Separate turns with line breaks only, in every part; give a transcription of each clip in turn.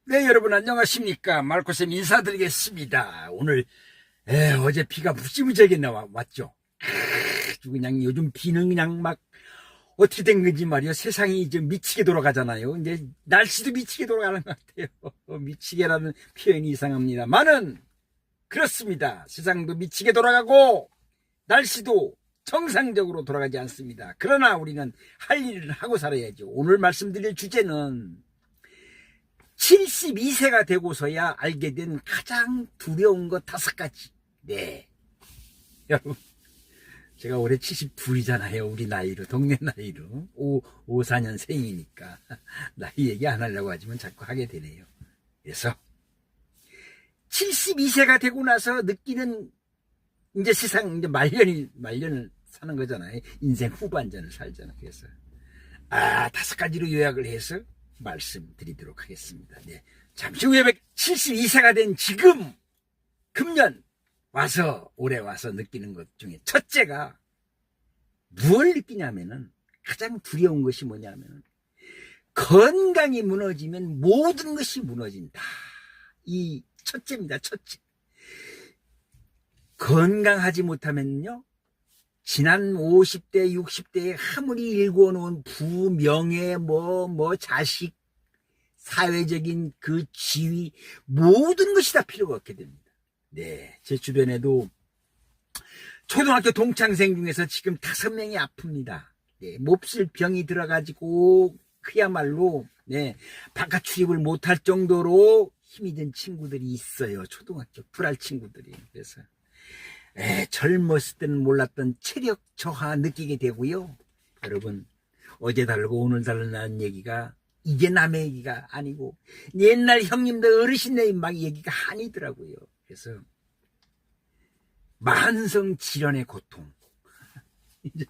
네, 여러분 안녕하십니까? 말코쌤 인사드리겠습니다. 오늘 어제 비가 무지무지하게 왔죠. 그냥 요즘 비는 그냥 막 어떻게 된 건지 말이요. 세상이 이제 미치게 돌아가잖아요. 이제 날씨도 미치게 돌아가는 것 같아요. 미치게라는 표현이 이상합니다만은 그렇습니다. 세상도 미치게 돌아가고 날씨도 정상적으로 돌아가지 않습니다. 그러나 우리는 할 일을 하고 살아야죠. 오늘 말씀드릴 주제는 72세가 되고서야 알게 된 가장 두려운 것 5가지. 네. 여러분, 제가 올해 72이잖아요. 우리 나이로, 동네 나이로. 54년생이니까. 나이 얘기 안 하려고 하지만 자꾸 하게 되네요. 그래서, 72세가 되고 나서 느끼는, 이제 세상, 이제 말년을 사는 거잖아요. 인생 후반전을 살잖아요. 그래서, 5가지로 요약을 해서, 말씀드리도록 하겠습니다. 네. 잠시 후에 72세가 된 지금 금년 올해 와서 느끼는 것 중에 첫째가 무엇을 느끼냐면은 가장 두려운 것이 뭐냐면은 건강이 무너지면 모든 것이 무너진다. 이 첫째입니다. 첫째. 건강하지 못하면요. 지난 50대, 60대에 아무리 일궈놓은 부, 명예, 자식, 사회적인 그 지위, 모든 것이 다 필요가 없게 됩니다. 네. 제 주변에도 초등학교 동창생 중에서 지금 5명이 아픕니다. 네. 몹쓸 병이 들어가지고, 그야말로, 네. 바깥 출입을 못할 정도로 힘이 든 친구들이 있어요. 초등학교 불알 친구들이. 그래서. 젊었을 때는 몰랐던 체력 저하 느끼게 되고요. 여러분, 어제 다르고 오늘 다르다는 얘기가 이게 남의 얘기가 아니고 옛날 형님들 어르신들 막 얘기가 아니더라고요. 그래서 만성 질환의 고통. 이제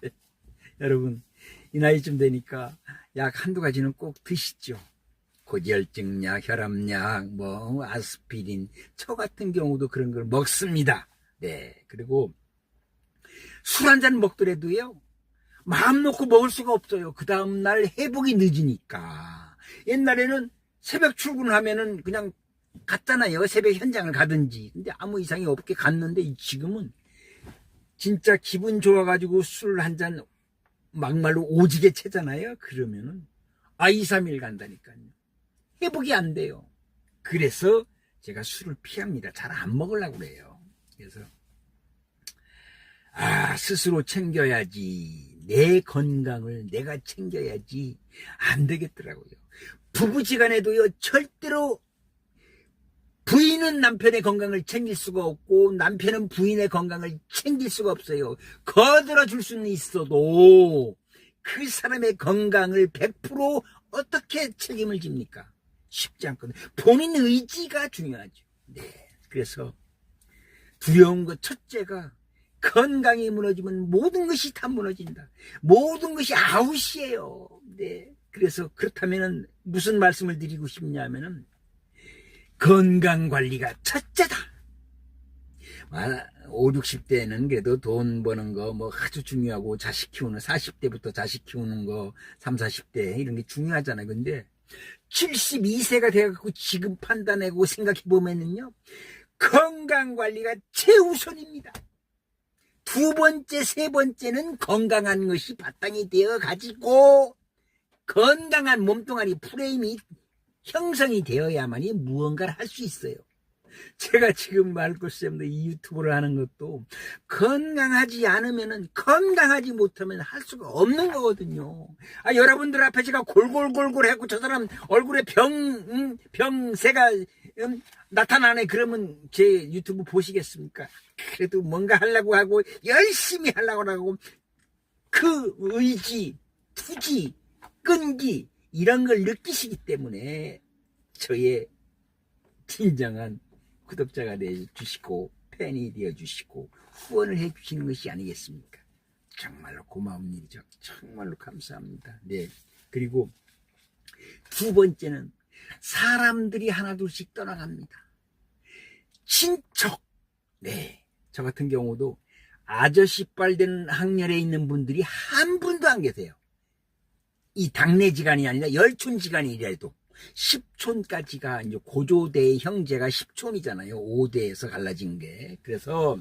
여러분, 이 나이쯤 되니까 약 한두 가지는 꼭 드시죠. 고지혈증약, 혈압약, 아스피린, 저 같은 경우도 그런 걸 먹습니다. 네. 그리고 술 한잔 먹더라도요, 마음 놓고 먹을 수가 없어요. 그 다음날 회복이 늦으니까. 옛날에는 새벽 출근하면은 그냥 갔잖아요. 새벽 현장을 가든지. 근데 아무 이상이 없게 갔는데 지금은 진짜 기분 좋아가지고 술 한잔 막말로 오지게 채잖아요. 그러면은 2, 3일 간다니까요. 회복이 안 돼요. 그래서 제가 술을 피합니다. 잘 안 먹으려고 그래요. 그래서 스스로 챙겨야지. 내 건강을 내가 챙겨야지. 안 되겠더라고요. 부부지간에도요, 절대로 부인은 남편의 건강을 챙길 수가 없고 남편은 부인의 건강을 챙길 수가 없어요. 거들어 줄 수는 있어도 그 사람의 건강을 100% 어떻게 책임을 집니까? 쉽지 않거든요. 본인 의지가 중요하죠. 네. 그래서 두려운 것 첫째가 건강이 무너지면 모든 것이 다 무너진다. 모든 것이 아웃이에요. 네. 그래서 그렇다면은 무슨 말씀을 드리고 싶냐면은 건강 관리가 첫째다. 5, 60대는 그래도 돈 버는 거 아주 중요하고 자식 키우는 40대부터 자식 키우는 거 3, 40대 이런 게 중요하잖아요. 근데 72세가 돼갖고 지금 판단하고 생각해 보면은요. 건강관리가 최우선입니다. 2번째, 3번째는 건강한 것이 바탕이 되어 가지고 건강한 몸뚱아리 프레임이 형성이 되어야만이 무언가를 할 수 있어요. 제가 지금 말코쌤도 이 유튜브를 하는 것도 건강하지 않으면은 건강하지 못하면 할 수가 없는 거거든요. 여러분들 앞에 제가 골골골골 하고 저 사람 얼굴에 병세가 나타나네. 그러면 제 유튜브 보시겠습니까? 그래도 뭔가 하려고 하고 열심히 하려고 하고 그 의지, 투지, 끈기 이런 걸 느끼시기 때문에 저의 진정한 구독자가 되어주시고 팬이 되어주시고 후원을 해주시는 것이 아니겠습니까? 정말로 고마운 일이죠. 정말로 감사합니다. 네. 그리고 2번째는 사람들이 하나둘씩 떠나갑니다. 친척. 네. 저 같은 경우도 아저씨빨 되는 학년에 있는 분들이 한 분도 안 계세요. 이 당내지간이 아니라 열촌지간이라도 10촌까지가 이제 고조대의 형제가 10촌이잖아요. 5대에서 갈라진 게. 그래서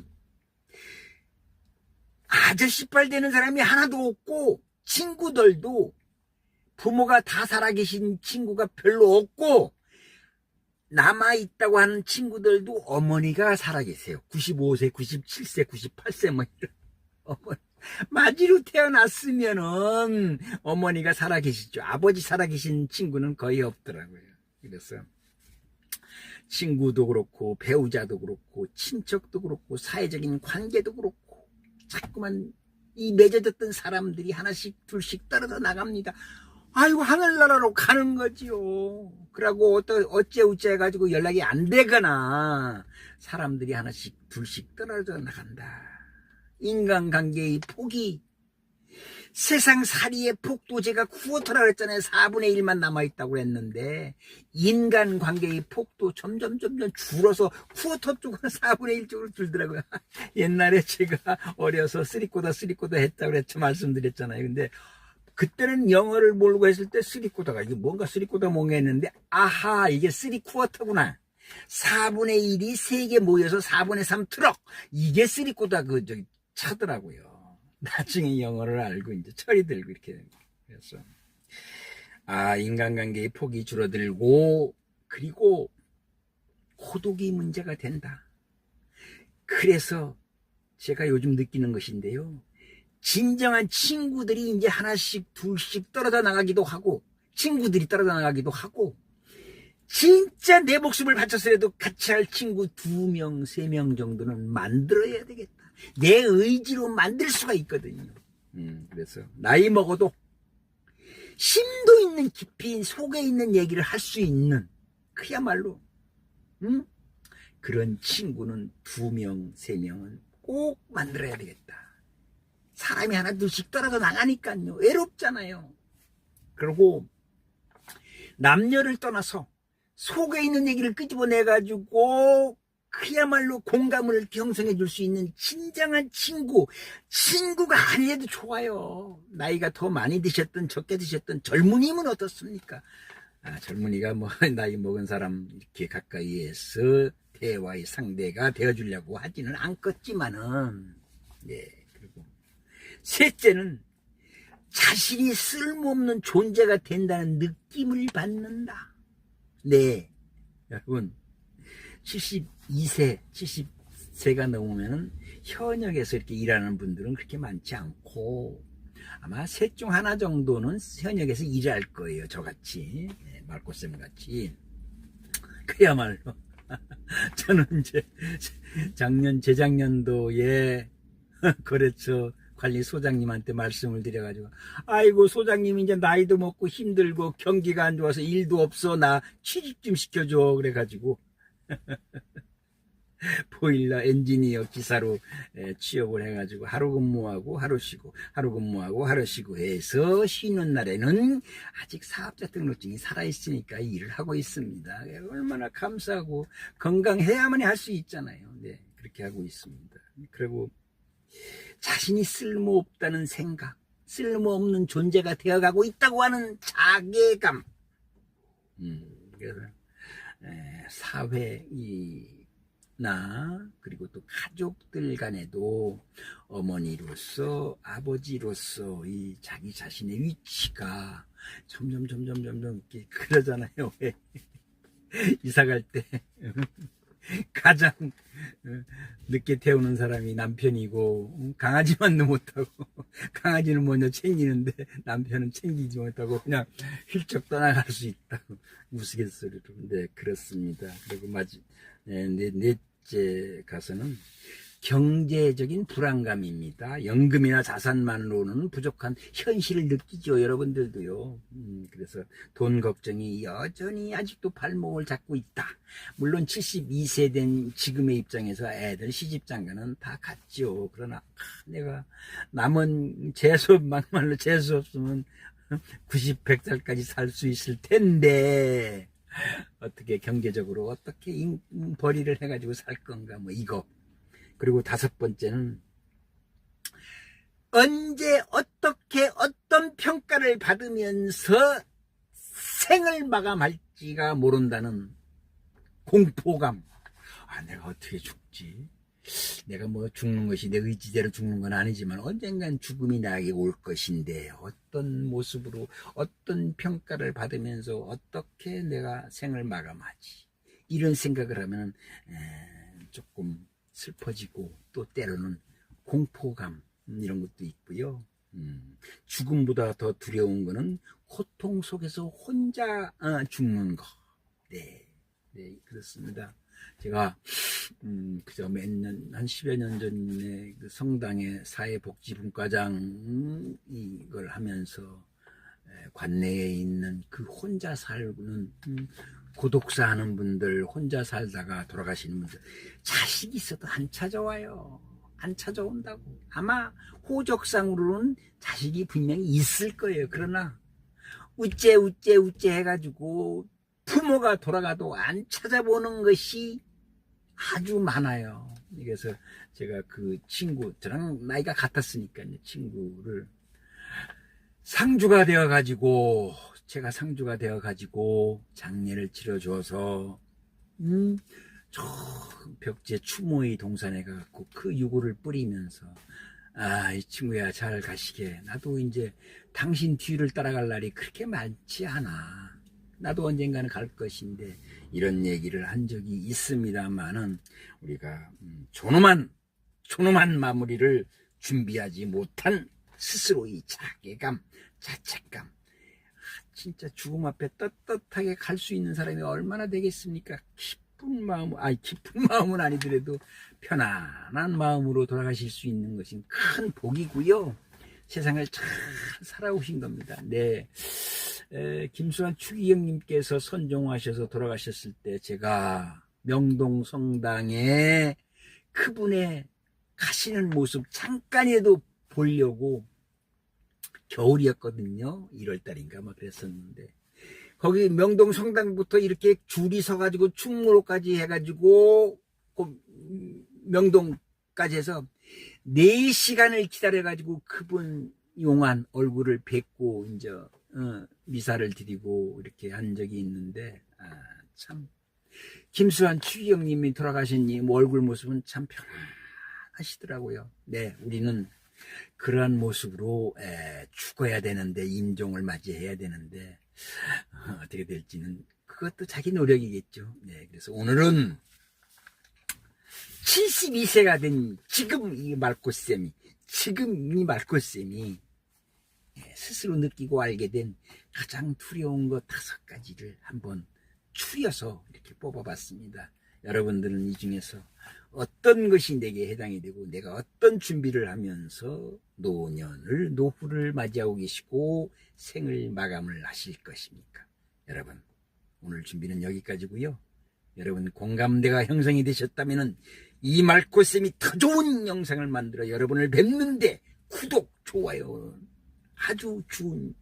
아저씨 빨 되는 사람이 하나도 없고, 친구들도 부모가 다 살아계신 친구가 별로 없고, 남아있다고 하는 친구들도 어머니가 살아계세요. 95세, 97세, 98세 뭐 이런. 마지로 태어났으면은 어머니가 살아계시죠. 아버지 살아계신 친구는 거의 없더라고요. 그래서 친구도 그렇고 배우자도 그렇고 친척도 그렇고 사회적인 관계도 그렇고 자꾸만 이 맺어졌던 사람들이 하나씩 둘씩 떨어져 나갑니다. 아이고 하늘나라로 가는 거지요. 그러고 어째어째 해가지고 연락이 안 되거나 사람들이 하나씩 둘씩 떨어져 나간다. 인간관계의 폭이, 세상살이의 폭도 제가 쿠어터라고 했잖아요. 4분의 1만 남아있다고 했는데 인간관계의 폭도 점점 줄어서 쿠어터 쪽으로 4분의 1 쪽으로 줄더라고요. 옛날에 제가 어려서 쓰리꼬다 했다고 그랬죠. 말씀드렸잖아요. 근데 그때는 영어를 모르고 했을 때 쓰리꼬다가 이게 뭔가 쓰리꼬다 뭔가 했는데 아하 이게 쓰리쿠어터구나. 4분의 1이 3개 모여서 4분의 3 트럭 이게 쓰리꼬다 차더라고요. 나중에 영어를 알고 이제 철이 들고 이렇게 그래서 인간관계의 폭이 줄어들고 그리고 고독이 문제가 된다. 그래서 제가 요즘 느끼는 것인데요. 진정한 친구들이 이제 하나씩 둘씩 떨어져 나가기도 하고 친구들이 떨어져 나가기도 하고 진짜 내 목숨을 바쳐서라도 같이 할 친구 2명, 3명 정도는 만들어야 되겠다. 내 의지로 만들 수가 있거든요. 그래서 나이 먹어도 심도 있는 깊이 속에 있는 얘기를 할 수 있는 그야말로 그런 친구는 2명, 3명은 꼭 만들어야 되겠다. 사람이 하나 둘씩 떨어져 나가니까요. 외롭잖아요. 그리고 남녀를 떠나서 속에 있는 얘기를 끄집어내가지고 그야말로 공감을 형성해 줄 수 있는 진정한 친구가 아니어도 좋아요. 나이가 더 많이 드셨든 적게 드셨든 젊은이면 어떻습니까? 젊은이가 뭐 나이 먹은 사람 이렇게 가까이에서 대화의 상대가 되어주려고 하지는 않겠지만은 그리고 셋째는 자신이 쓸모없는 존재가 된다는 느낌을 받는다. 여러분 72세, 70세가 넘으면은 현역에서 이렇게 일하는 분들은 그렇게 많지 않고 아마 셋 중 하나 정도는 현역에서 일할 거예요. 저같이 말꽃쌤같이 그야말로 저는 이제 재작년도에 거래처 관리소장님한테 말씀을 드려가지고 아이고 소장님 이제 나이도 먹고 힘들고 경기가 안 좋아서 일도 없어 나 취직 좀 시켜줘 그래가지고 보일러 엔지니어 기사로 취업을 해가지고 하루 근무하고 하루 쉬고 하루 근무하고 하루 쉬고 해서 쉬는 날에는 아직 사업자 등록증이 살아있으니까 일을 하고 있습니다. 얼마나 감사하고 건강해야만이 할 수 있잖아요. 그렇게 하고 있습니다. 그리고 자신이 쓸모없다는 생각, 쓸모없는 존재가 되어가고 있다고 하는 자괴감. 그래서 사회나 그리고 또 가족들 간에도 어머니로서 아버지로서 이 자기 자신의 위치가 점점 이렇게 그러잖아요. 왜 이사갈 때 가장 늦게 태우는 사람이 남편이고 강아지만도 못하고 강아지는 먼저 챙기는데 남편은 챙기지 못하고 그냥 훌쩍 떠나갈 수 있다고 우스갯소리로. 그렇습니다. 그리고 넷째 가서는 경제적인 불안감입니다. 연금이나 자산만으로는 부족한 현실을 느끼죠. 여러분들도요. 그래서 돈 걱정이 여전히 아직도 발목을 잡고 있다. 물론 72세 된 지금의 입장에서 애들 시집장가는 다 갔죠. 그러나 내가 남은 막말로 재수 없으면 90, 100살까지 살 수 있을 텐데 어떻게 경제적으로 어떻게 벌이를 해가지고 살 건가 이거. 그리고 5번째는 언제 어떻게 어떤 평가를 받으면서 생을 마감할지가 모른다는 공포감. 내가 어떻게 죽지? 내가 뭐 죽는 것이 내 의지대로 죽는 건 아니지만 언젠간 죽음이 나에게 올 것인데 어떤 모습으로 어떤 평가를 받으면서 어떻게 내가 생을 마감하지? 이런 생각을 하면 조금 슬퍼지고 또 때로는 공포감 이런 것도 있고요. 죽음보다 더 두려운 거는 고통 속에서 혼자 죽는 거. 네, 그렇습니다. 제가 그저 몇 년, 한 10여 년 전에 그 성당의 사회복지분과장 이걸 하면서 관내에 있는 그 혼자 살고는 고독사 하는 분들, 혼자 살다가 돌아가시는 분들, 자식이 있어도 안 찾아와요. 안 찾아온다고. 아마 호적상으로는 자식이 분명히 있을 거예요. 그러나 우째 해가지고 부모가 돌아가도 안 찾아보는 것이 아주 많아요. 그래서 제가 그 친구, 저랑 나이가 같았으니까 친구를 상주가 되어가지고, 제가 상주가 되어가지고 장례를 치러줘서 저 벽제 추모의 동산에 가갖고 그 유골을 뿌리면서 이 친구야 잘 가시게. 나도 이제 당신 뒤를 따라갈 날이 그렇게 많지 않아. 나도 언젠가는 갈 것인데 이런 얘기를 한 적이 있습니다만은 우리가 존엄한 마무리를 준비하지 못한 스스로의 자괴감, 자책감. 진짜 죽음 앞에 떳떳하게 갈 수 있는 사람이 얼마나 되겠습니까? 깊은 마음은 아니더라도 편안한 마음으로 돌아가실 수 있는 것은 큰 복이고요. 세상을 잘 살아오신 겁니다. 네. 김수환 추기경님께서 선종하셔서 돌아가셨을 때 제가 명동 성당에 그분의 가시는 모습 잠깐이라도 보려고 겨울이었거든요. 1월달인가 막 그랬었는데 거기 명동 성당부터 이렇게 줄이 서가지고 충무로까지 해가지고 명동까지 해서 4시간을 기다려가지고 그분 용한 얼굴을 뵙고 이제 미사를 드리고 이렇게 한 적이 있는데 참 김수환 추기경님이 돌아가신 이 얼굴 모습은 참 편안하시더라고요. 네, 우리는 그러한 모습으로 죽어야 되는데 임종을 맞이해야 되는데 어떻게 될지는 그것도 자기 노력이겠죠. 네, 그래서 오늘은 72세가 된 지금 이 말꽃쌤이 스스로 느끼고 알게 된 가장 두려운 것 5가지를 한번 추려서 이렇게 뽑아봤습니다. 여러분들은 이 중에서 어떤 것이 내게 해당이 되고 내가 어떤 준비를 하면서 노후를 맞이하고 계시고 생을 마감을 하실 것입니까? 여러분, 오늘 준비는 여기까지고요. 여러분 공감대가 형성이 되셨다면 이 말꽃쌤이 더 좋은 영상을 만들어 여러분을 뵙는데 구독, 좋아요 아주 좋은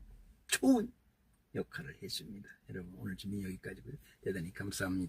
역할을 해줍니다. 여러분 오늘 준비 여기까지고요. 대단히 감사합니다.